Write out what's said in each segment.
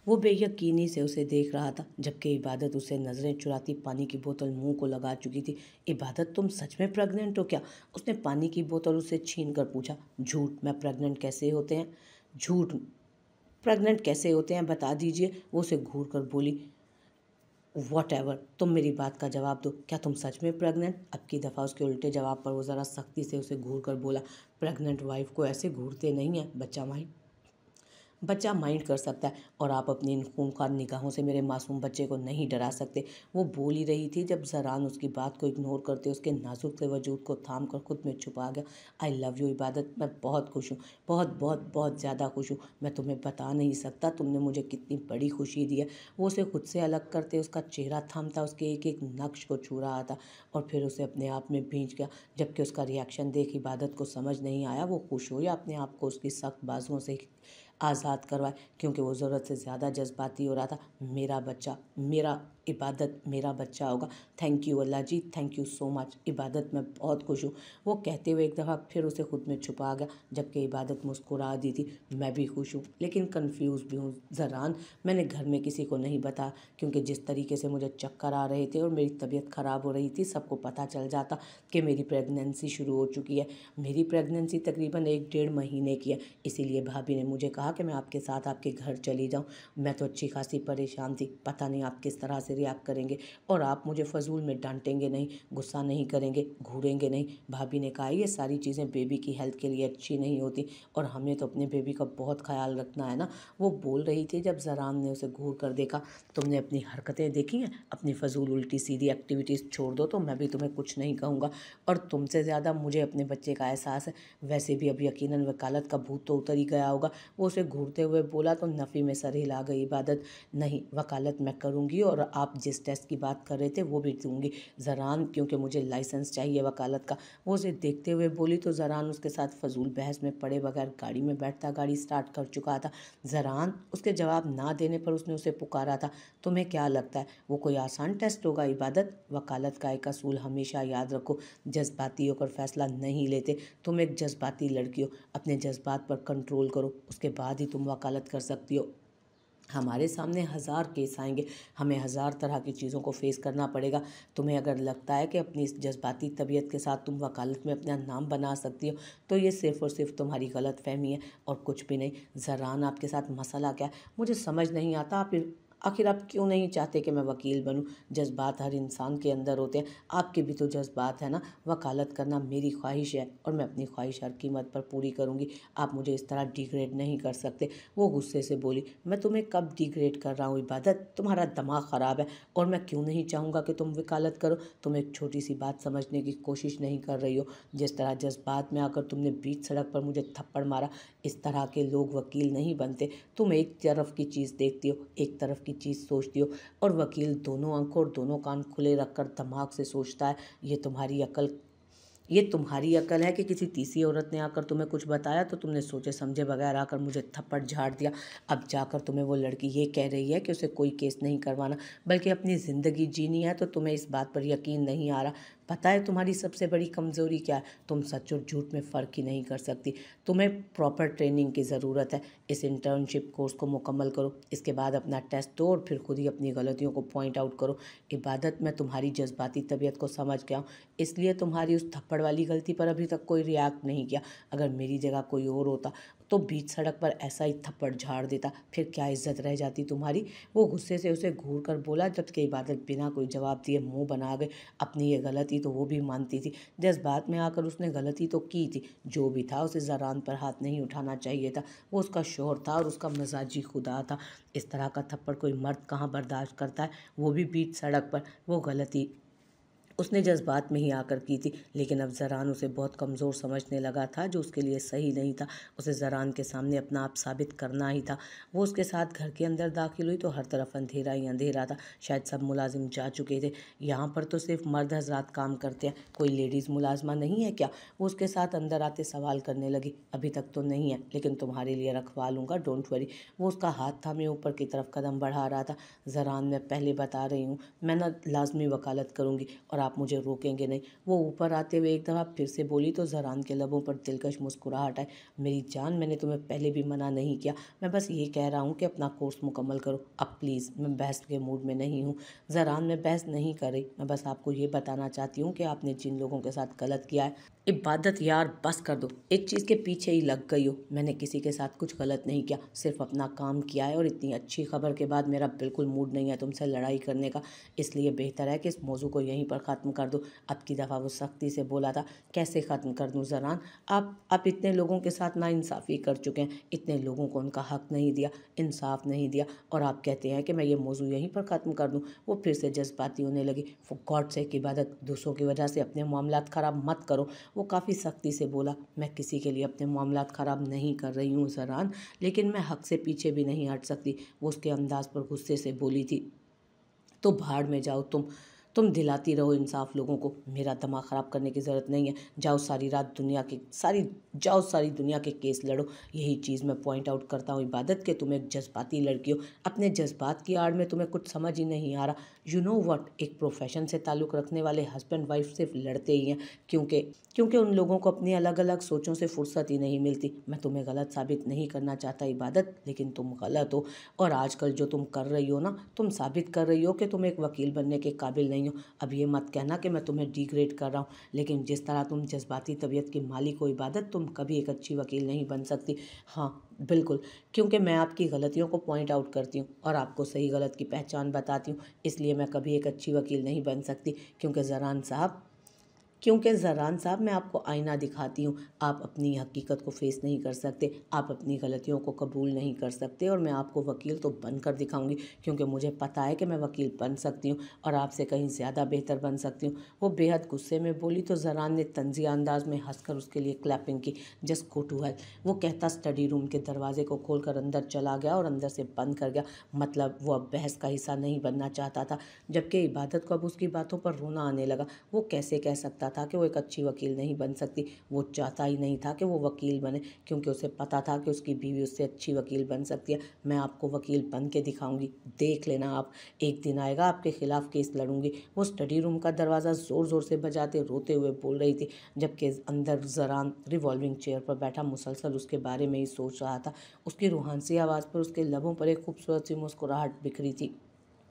वो बेयकीनी से उसे देख रहा था, जबकि इबादत उसे नज़रें चुराती पानी की बोतल मुंह को लगा चुकी थी। इबादत, तुम सच में प्रेग्नेंट हो क्या? उसने पानी की बोतल उससे छीन कर पूछा। झूठ, मैं प्रेग्नेंट कैसे होते हैं? झूठ, प्रेग्नेंट कैसे होते हैं बता दीजिए, वो उसे घूर कर बोली। वॉट एवर, तुम मेरी बात का जवाब दो, क्या तुम सच में प्रेग्नेंट? अब की दफ़ा उसके उल्टे जवाब पर वो ज़रा सख्ती से उसे घूर कर बोला। प्रेग्नेंट वाइफ को ऐसे घूरते नहीं हैं, बच्चा माइंड कर सकता है, और आप अपनी इन खूंखार निगाहों से मेरे मासूम बच्चे को नहीं डरा सकते। वो बोल ही रही थी जब जरान उसकी बात को इग्नोर करते उसके नाजुक से वजूद को थाम कर खुद में छुपा गया। आई लव यू इबादत, मैं बहुत खुश हूँ, बहुत बहुत बहुत ज़्यादा खुश हूँ। मैं तुम्हें बता नहीं सकता तुमने मुझे कितनी बड़ी खुशी दी है। वो उसे खुद से अलग करते उसका चेहरा थामता उसके एक एक नक्श को छू रहा था, और फिर उसे अपने आप में भींच गया। जबकि उसका रिएक्शन देख इबादत को समझ नहीं आया वो खुश हो या अपने आप को उसकी सख्त बाजुओं से आज़ाद करवाए, क्योंकि वो ज़रूरत से ज़्यादा जज्बाती हो रहा था। मेरा बच्चा, मेरा इबादत मेरा बच्चा होगा। Thank you Allah ji, thank you so much इबादत, मैं बहुत खुश हूँ। वो कहते हुए एक दफ़ा फिर उसे खुद में छुपा गया, जबकि इबादत मुस्कुरा दी थी। मैं भी खुश हूँ, लेकिन कंफ्यूज भी हूँ ज़रान। मैंने घर में किसी को नहीं बताया, क्योंकि जिस तरीके से मुझे चक्कर आ रहे थे और मेरी तबीयत ख़राब हो रही थी, सबको पता चल जाता कि मेरी प्रेगनेंसी शुरू हो चुकी है। मेरी प्रेगनेंसी तकरीबन 1 डेढ़ महीने की है, इसीलिए भाभी ने मुझे कहा कि मैं आपके साथ आपके घर चली जाऊं। मैं तो अच्छी खासी परेशान थी, पता नहीं आप किस तरह से रिएक्ट करेंगे, और आप मुझे फजूल में डांटेंगे नहीं, गुस्सा नहीं करेंगे, घूरेंगे नहीं। भाभी ने कहा ये सारी चीज़ें बेबी की हेल्थ के लिए अच्छी नहीं होती, और हमें तो अपने बेबी का बहुत ख्याल रखना है ना। वो बोल रही थी जब जरान ने उसे घूर कर देखा। तुमने अपनी हरकतें देखी हैं, अपनी फजूल उल्टी सीधी एक्टिविटीज़ छोड़ दो तो मैं भी तुम्हें कुछ नहीं कहूँगा, और तुमसे ज़्यादा मुझे अपने बच्चे का एहसास है। वैसे भी अब यकीनन वकालत का भूत तो उतर ही गया होगा। वो उसे घूरते हुए बोला तो नफ़ी में सर हिला गई इबादत। नहीं, वकालत मैं करूँगी, और आप जिस टेस्ट की बात कर रहे थे वो भी दूँगी ज़रान, क्योंकि मुझे लाइसेंस चाहिए वकालत का। वो उसे देखते हुए बोली तो ज़रान उसके साथ फजूल बहस में पड़े बगैर गाड़ी में बैठता गाड़ी स्टार्ट कर चुका था। ज़रान, उसके जवाब ना देने पर उसने उसे पुकारा था। तुम्हें क्या लगता है वो कोई आसान टेस्ट होगा इबादत? वकालत का एक असूल हमेशा याद रखो, जज्बाती होकर फैसला नहीं लेते। तुम एक जज्बाती लड़की हो, अपने जज्बात पर कंट्रोल करो, उसके बाद ही तुम वकालत कर सकती हो। हमारे सामने 1000 केस आएंगे, हमें 1000 तरह की चीज़ों को फेस करना पड़ेगा। तुम्हें अगर लगता है कि अपनी इस जज्बाती तबीयत के साथ तुम वकालत में अपना नाम बना सकती हो, तो ये सिर्फ़ और सिर्फ तुम्हारी गलत फहमी है और कुछ भी नहीं। ज़रान, आपके साथ मसला क्या है मुझे समझ नहीं आता। आखिर आप क्यों नहीं चाहते कि मैं वकील बनूं? जज्बात हर इंसान के अंदर होते हैं, आपके भी तो जज्बात है ना। वकालत करना मेरी ख्वाहिश है, और मैं अपनी ख्वाहिश हर कीमत पर पूरी करूंगी। आप मुझे इस तरह डिग्रेड नहीं कर सकते। वो गुस्से से बोली। मैं तुम्हें कब डिग्रेड कर रहा हूँ इबादत? तुम्हारा दिमाग ख़राब है, और मैं क्यों नहीं चाहूँगा कि तुम वकालत करो? तुम एक छोटी सी बात समझने की कोशिश नहीं कर रही हो। जिस तरह जज्बात में आकर तुमने बीच सड़क पर मुझे थप्पड़ मारा, इस तरह के लोग वकील नहीं बनते। तुम एक तरफ की चीज़ देखती हो, एक तरफ की चीज़ सोचती हो, और वकील दोनों आंखों और दोनों कान खुले रखकर दिमाग से सोचता है। ये तुम्हारी अकल है कि किसी तीसरी औरत ने आकर तुम्हें कुछ बताया तो तुमने सोचे समझे बगैर आकर मुझे थप्पड़ झाड़ दिया। अब जाकर तुम्हें वो लड़की ये कह रही है कि उसे कोई केस नहीं करवाना, बल्कि अपनी ज़िंदगी जीनी है, तो तुम्हें इस बात पर यकीन नहीं आ रहा। पता है तुम्हारी सबसे बड़ी कमज़ोरी क्या है? तुम सच और झूठ में फ़र्क ही नहीं कर सकती। तुम्हें प्रॉपर ट्रेनिंग की ज़रूरत है। इस इंटर्नशिप कोर्स को मुकम्मल करो, इसके बाद अपना टेस्ट दो, और फिर खुद ही अपनी गलतियों को पॉइंट आउट करो। इबादत, मैं तुम्हारी जज्बाती तबीयत को समझ गया हूँ, इसलिए तुम्हारी उस थप्पड़ वाली गलती पर अभी तक कोई रिएक्ट नहीं किया। अगर मेरी जगह कोई और होता तो बीच सड़क पर ऐसा ही थप्पड़ झाड़ देता, फिर क्या इज्जत रह जाती तुम्हारी? वो गुस्से से उसे घूर कर बोला, जबकि इबादत बिना कोई जवाब दिए मुंह बना गए। अपनी ये गलती तो वो भी मानती थी, जज्बात में आकर उसने गलती तो की थी। जो भी था, उसे ज़रान पर हाथ नहीं उठाना चाहिए था। वो उसका शौहर था और उसका मजाजी खुदा था। इस तरह का थप्पड़ कोई मर्द कहाँ बर्दाश्त करता है, वो भी बीच सड़क पर। वो गलती उसने जज्बात में ही आकर की थी, लेकिन अब ज़रान उसे बहुत कमज़ोर समझने लगा था, जो उसके लिए सही नहीं था। उसे ज़रान के सामने अपना आप साबित करना ही था। वो उसके साथ घर के अंदर दाखिल हुई तो हर तरफ अंधेरा ही अंधेरा था। शायद सब मुलाजिम जा चुके थे। यहाँ पर तो सिर्फ मर्द हजरात काम करते हैं, कोई लेडीज़ मुलाजमा नहीं है क्या? वो उसके साथ अंदर आते सवाल करने लगी। अभी तक तो नहीं है, लेकिन तुम्हारे लिए रखवा लूँगा, डोंट वरी। वो उसका हाथ थामे ऊपर की तरफ कदम बढ़ा रहा था। ज़रान, मैं पहले बता रही हूँ, मैं ना लाजमी वकालत करूँगी, और आप मुझे रोकेंगे नहीं। वो ऊपर आते हुए एक दफ़ा फिर से बोली तो ज़रान के लबों पर दिलकश मुस्कुराहट आई। मेरी जान, मैंने तुम्हें पहले भी मना नहीं किया, मैं बस ये कह रहा हूँ कि अपना कोर्स मुकम्मल करो अब प्लीज़। मैं बहस के मूड में नहीं हूँ ज़रान, मैं बहस नहीं कर रही, मैं बस आपको ये बताना चाहती हूँ कि आपने जिन लोगों के साथ गलत किया है। इबादत यार बस कर दो, एक चीज़ के पीछे ही लग गई हो। मैंने किसी के साथ कुछ गलत नहीं किया, सिर्फ अपना काम किया है और इतनी अच्छी खबर के बाद मेरा बिल्कुल मूड नहीं है तुमसे लड़ाई करने का। इसलिए बेहतर है कि इस मौजू को यहीं पर ख़त्म कर दो। अब की दफ़ा वो सख्ती से बोला था। कैसे ख़त्म कर दूँ ज़रान, आप इतने लोगों के साथ नाइंसाफ़ी कर चुके हैं, इतने लोगों को उनका हक़ नहीं दिया, इंसाफ नहीं दिया, और आप कहते हैं कि मैं ये मौजू यहीं पर ख़त्म कर दूँ। वो फिर से जज्बाती होने लगी। फॉर गॉड सेक इबादत, दूसरों की वजह से अपने मामलात ख़राब मत करो। वो काफ़ी सख्ती से बोला। मैं किसी के लिए अपने मामलात ख़राब नहीं कर रही हूँ ज़रान, लेकिन मैं हक़ से पीछे भी नहीं हट सकती। वो उसके अंदाज़ पर गुस्से से बोली थी। तो भाड़ में जाओ तुम दिलाती रहो इंसाफ लोगों को, मेरा दिमाग ख़राब करने की ज़रूरत नहीं है। जाओ सारी रात सारी दुनिया के केस लड़ो। यही चीज़ मैं पॉइंट आउट करता हूँ इबादत के तुम एक जज्बाती लड़की हो। अपने जज्बात की आड़ में तुम्हें कुछ समझ ही नहीं आ रहा। यू नो व्हाट, एक प्रोफेशन से ताल्लुक़ रखने वाले हस्बैंड वाइफ सिर्फ लड़ते ही हैं क्योंकि क्योंकि उन लोगों को अपनी अलग अलग सोचों से फुर्सत ही नहीं मिलती। मैं तुम्हें गलत साबित नहीं करना चाहता इबादत, लेकिन तुम गलत हो। और आजकल जो तुम कर रही हो ना, तुम साबित कर रही हो कि तुम एक वकील बनने के काबिल नहीं हो। अब ये मत कहना कि मैं तुम्हें डिग्रेड कर रहा हूँ, लेकिन जिस तरह तुम जज्बाती तबीयत की मालिक हो इबादत, तुम कभी एक अच्छी वकील नहीं बन सकती। हाँ बिल्कुल, क्योंकि मैं आपकी गलतियों को पॉइंट आउट करती हूँ और आपको सही गलत की पहचान बताती हूँ, इसलिए मैं कभी एक अच्छी वकील नहीं बन सकती। क्योंकि ज़रान साहब मैं आपको आईना दिखाती हूँ, आप अपनी हकीकत को फेस नहीं कर सकते, आप अपनी गलतियों को कबूल नहीं कर सकते, और मैं आपको वकील तो बनकर दिखाऊंगी क्योंकि मुझे पता है कि मैं वकील बन सकती हूँ और आपसे कहीं ज़्यादा बेहतर बन सकती हूँ। वो बेहद गुस्से में बोली तो ज़रान ने तंज़िया अंदाज में हंसकर उसके लिए क्लैपिंग की। जस्ट गो टू हेल्प, वो कहता स्टडी रूम के दरवाजे को खोलकर अंदर चला गया और अंदर से बंद कर गया। मतलब वो अब बहस का हिस्सा नहीं बनना चाहता था, जबकि इबादत को अब उसकी बातों पर रोना आने लगा। वो कैसे कह सकता था कि वो एक अच्छी वकील नहीं बन सकती। वो चाहता ही नहीं था कि वो वकील बने क्योंकि उसे पता था कि उसकी बीवी उससे अच्छी वकील बन सकती है। मैं आपको वकील बन के दिखाऊंगी, देख लेना आप, एक दिन आएगा आपके खिलाफ केस लड़ूंगी। वो स्टडी रूम का दरवाज़ा ज़ोर ज़ोर से बजाते रोते हुए बोल रही थी, जबकि अंदर ज़रान रिवॉल्विंग चेयर पर बैठा मुसलसल उसके बारे में ही सोच रहा था। उसकी रूहानी आवाज़ पर उसके लबों पर एक खूबसूरत सी मुस्कुराहट बिखरी थी।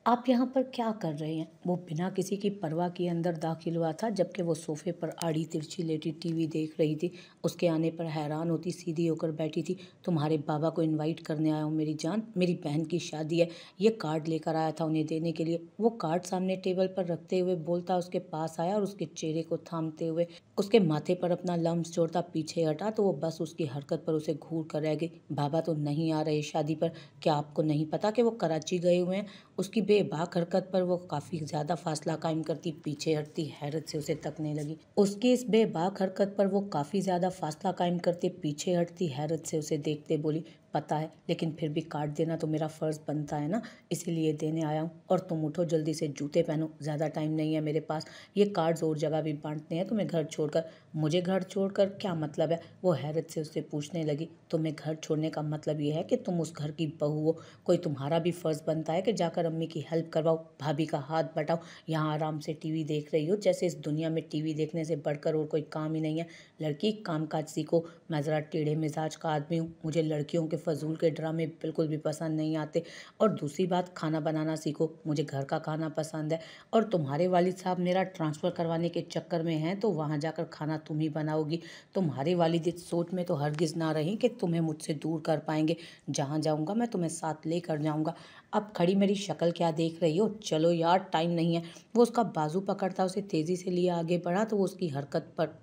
आप यहाँ पर क्या कर रहे हैं? वो बिना किसी की परवाह के अंदर दाखिल हुआ था, जबकि वो सोफे पर आड़ी तिरछी लेटी टीवी देख रही थी। उसके आने पर हैरान होती सीधी होकर बैठी थी। तुम्हारे बाबा को इनवाइट करने आया हूँ मेरी जान, मेरी बहन की शादी है, ये कार्ड लेकर आया था उन्हें देने के लिए। वो कार्ड सामने टेबल पर रखते हुए बोलता उसके पास आया और उसके चेहरे को थामते हुए उसके माथे पर अपना लम्स जोड़ता पीछे हटा तो वो बस उसकी हरकत पर उसे घूर कर रह गई। बाबा तो नहीं आ रहे शादी पर, क्या आपको नहीं पता कि वो कराची गए हुए हैं? उसकी बेबाक हरकत पर वो काफ़ी ज़्यादा फासला कायम करती पीछे हटती हैरत से उसे तकने लगी। उसकी इस बेबाक हरकत पर वो काफ़ी ज़्यादा फासला कायम करते पीछे हटती हैरत से उसे देखते बोली, पता है, लेकिन फिर भी कार्ड देना तो मेरा फ़र्ज़ बनता है ना, इसीलिए देने आया हूँ। और तुम उठो जल्दी से, जूते पहनो, ज़्यादा टाइम नहीं है मेरे पास। ये कार्ड्स और जगह भी बांटने हैं तुम्हें घर छोड़कर। मुझे घर छोड़कर क्या मतलब है? वो हैरत से उससे पूछने लगी। तुम्हें घर छोड़ने का मतलब ये है कि तुम उस घर की बहू हो, कोई तुम्हारा भी फ़र्ज़ बनता है कि जाकर अम्मी की हेल्प करवाओ, भाभी का हाथ बटाओ। यहाँ आराम से टीवी देख रही हो जैसे इस दुनिया में टीवी देखने से बढ़कर और कोई काम ही नहीं है। लड़की, काम काज सीखो। मैं ज़रा टेढ़े मिजाज का आदमी हूँ, मुझे लड़कियों के फजूल के ड्रामे बिल्कुल भी पसंद नहीं आते। और दूसरी बात, खाना बनाना सीखो, मुझे घर का खाना पसंद है। और तुम्हारे वालिद साहब मेरा ट्रांसफ़र करवाने के चक्कर में हैं तो वहाँ जाकर खाना तुम ही बनाओगी। तुम्हारे वालिद इस सोच में तो हरगिज़ ना रहीं कि तुम्हें मुझसे दूर कर पाएंगे। जहाँ जाऊँगा मैं तुम्हें साथ लेकर जाऊँगा। अब खड़ी मेरी शक्ल क्या देख रही हो? चलो यार, टाइम नहीं है। वो उसका बाजू पकड़ता उसे तेज़ी से लिए आगे बढ़ा तो वो उसकी हरकत पर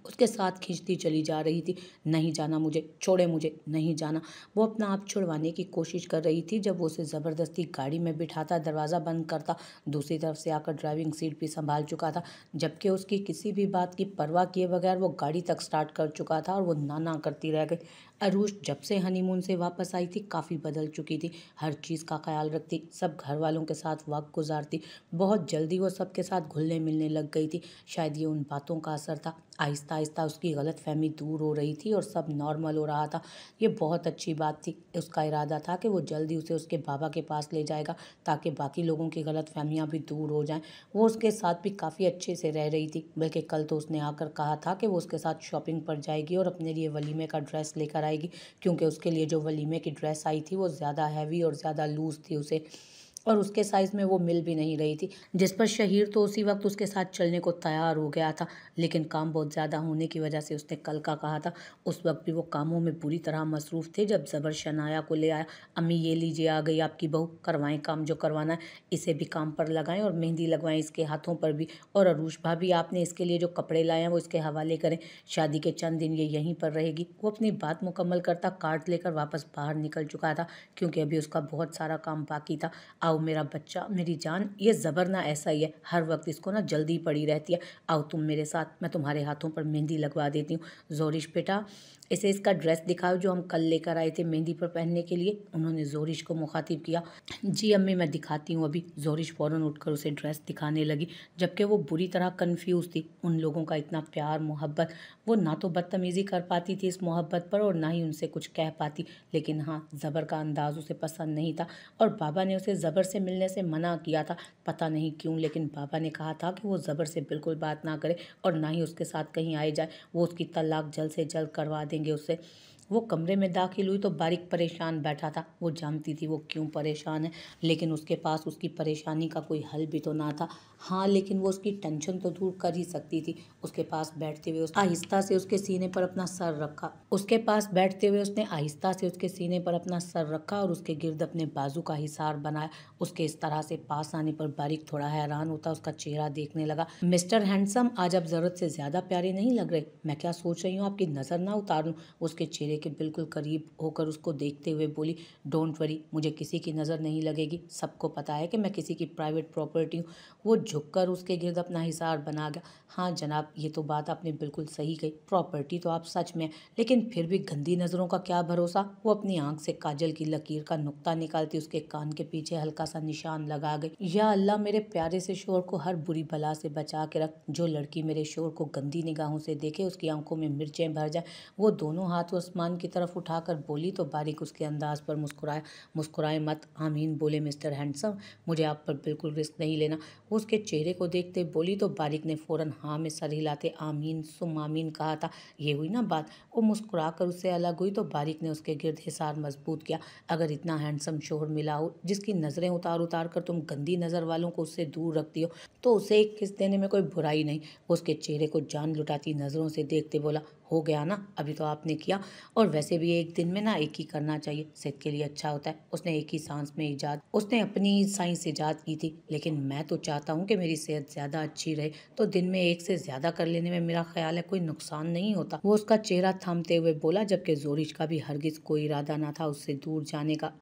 उसके साथ खींचती चली जा रही थी। नहीं जाना मुझे, छोड़े मुझे, नहीं जाना। वो अपना आप छुड़वाने की कोशिश कर रही थी जब वो उसे ज़बरदस्ती गाड़ी में बिठाता दरवाज़ा बंद करता दूसरी तरफ से आकर ड्राइविंग सीट भी संभाल चुका था, जबकि उसकी किसी भी बात की परवाह किए बगैर वो गाड़ी तक स्टार्ट कर चुका था और वो ना ना करती रह गई। अरूष जब से हनीमून से वापस आई थी काफ़ी बदल चुकी थी। हर चीज़ का ख्याल रखती, सब घर वालों के साथ वक्त गुजारती। बहुत जल्दी वो सबके साथ घुलने मिलने लग गई थी। शायद ये उन बातों का असर था। आहिस्ता आहिस्ता उसकी गलतफहमी दूर हो रही थी और सब नॉर्मल हो रहा था। ये बहुत अच्छी बात थी। उसका इरादा था कि वो जल्दी उसे उसके बाबा के पास ले जाएगा ताकि बाकी लोगों की गलतफहमियां भी दूर हो जाएं। वो उसके साथ भी काफ़ी अच्छे से रह रही थी। बल्कि कल तो उसने आकर कहा था कि वो उसके साथ शॉपिंग पर जाएगी और अपने लिए वलीमे का ड्रेस लेकर आएगी, क्योंकि उसके लिए जो वलीमे की ड्रेस आई थी वो ज़्यादा हैवी और ज़्यादा लूज़ थी उसे, और उसके साइज़ में वो मिल भी नहीं रही थी। जिस पर शहीर तो उसी वक्त उसके साथ चलने को तैयार हो गया था, लेकिन काम बहुत ज़्यादा होने की वजह से उसने कल का कहा था। उस वक्त भी वो कामों में बुरी तरह मसरूफ़ थे जब ज़बर शनाया को ले आया। अम्मी ये लीजिए आ गई आपकी बहू, करवाएं काम जो करवाना है, इसे भी काम पर लगाएं और मेहंदी लगवाएं इसके हाथों पर भी। और अरूष भाभी आपने इसके लिए जो कपड़े लाए हैं वो इसके हवाले करें, शादी के चंद दिन ये यहीं पर रहेगी। वो अपनी बात मुकम्मल करता कार्ड लेकर वापस बाहर निकल चुका था, क्योंकि अभी उसका बहुत सारा काम बाकी था। आओ मेरा बच्चा, मेरी जान, ये ज़बर ना ऐसा ही है, हर वक्त इसको ना जल्दी पड़ी रहती है। आओ तुम मेरे साथ, मैं तुम्हारे हाथों पर मेहंदी लगवा देती हूँ। जोरिश बेटा, इसे इसका ड्रेस दिखाओ जो हम कल लेकर आए थे मेहंदी पर पहनने के लिए। उन्होंने जोरिश को मुखातिब किया। जी अम्मी मैं दिखाती हूँ अभी। जोरिश फ़ौरन उठकर उसे ड्रेस दिखाने लगी, जबकि वो बुरी तरह कन्फ्यूज़ थी। उन लोगों का इतना प्यार मोहब्बत, वो ना तो बदतमीज़ी कर पाती थी इस मोहब्बत पर और ना ही उनसे कुछ कह पाती। लेकिन हाँ, ज़बर का अंदाज़ उसे पसंद नहीं था और बाबा ने उसे ज़बर से मिलने से मना किया था। पता नहीं क्यों, लेकिन बाबा ने कहा था कि वो ज़बर से बिल्कुल बात ना करे और ना ही उसके साथ कहीं आए जाए। वो उसकी तलाक जल्द से जल्द करवा देंगे उससे। वो कमरे में दाखिल हुई तो बारिक परेशान बैठा था। वो जानती थी वो क्यों परेशान है, लेकिन उसके पास उसकी परेशानी का कोई हल भी तो ना था। हाँ, लेकिन वो उसकी टेंशन तो दूर कर ही सकती थी। उसके पास बैठते हुए आहिस्ता से उसके सीने पर अपना सर रखा। उसके पास बैठते हुए उसने आहिस्ता से उसके सीने पर अपना सर रखा और उसके गिर्द अपने बाजू का हिसार बनाया। उसके इस तरह से पास आने पर बारिक थोड़ा हैरान होता उसका चेहरा देखने लगा। मिस्टर हैंडसम, आज आप ज़रूरत से ज़्यादा प्यारे नहीं लग रहे। मैं क्या सोच रही हूँ, आपकी नज़र ना उतारूँ। उसके चेहरे के बिल्कुल करीब होकर उसको देखते हुए बोली, डोंट वरी, मुझे किसी की नज़र नहीं लगेगी। सबको पता है कि मैं किसी की प्राइवेट प्रॉपर्टी हूँ। वो झुककर उसके गिर्द अपना हिसार बना गया। हाँ जनाब, ये तो बात आपने बिल्कुल सही कही, प्रॉपर्टी तो आप सच में, लेकिन फिर भी गंदी नज़रों का क्या भरोसा। वो अपनी आंख से काजल की लकीर का नुक्ता निकालती उसके कान के पीछे हल्का सा निशान लगा गई। या अल्लाह, मेरे प्यारे से शोर को हर बुरी बला से बचा के रख। जो लड़की मेरे शोर को गंदी निगाहों से देखे उसकी आंखों में मिर्चें भर जाए। वो दोनों हाथ आसमान की तरफ उठाकर बोली तो बारिक उसके अंदाज पर मुस्कुराया। मुस्कुराए मत, आमीन बोले मिस्टर हैंडसम, मुझे आप पर बिल्कुल रिस्क नहीं लेना। वो उसके चेहरे को देखते बोली तो बारिक ने फौरन हाँ में सर हिलाते आमीन सुम आमीन कहा था। ये हुई ना बात। वो मुस्कुरा कर उससे अलग हुई तो बारिक ने उसके गिर्द हिसार मजबूत किया। अगर इतना हैंडसम शोहर मिला हो जिसकी नज़रें उतार उतार कर तुम गंदी नज़र वालों को उससे दूर रखती हो, तो उसे एक किस देने में कोई बुराई नहीं। वो उसके चेहरे को जान लुटाती नज़रों से देखते बोला, हो गया ना, अभी तो आपने किया, और वैसे भी एक दिन में ना एक ही करना चाहिए, सेहत के लिए अच्छा होता है। उसने एक ही सांस में ईजाद, उसने अपनी साइंस ईजाद की थी, लेकिन मैं तो चाहता हूँ कि मेरी सेहत ज़्यादा अच्छी रहे, तो दिन में एक से ज़्यादा कर लेने में मेरा ख्याल है कोई नुकसान नहीं होता। वो उसका चेहरा थामते हुए बोला, जबकि जोरिश का भी हरगिज कोई इरादा ना था उससे दूर जाने का।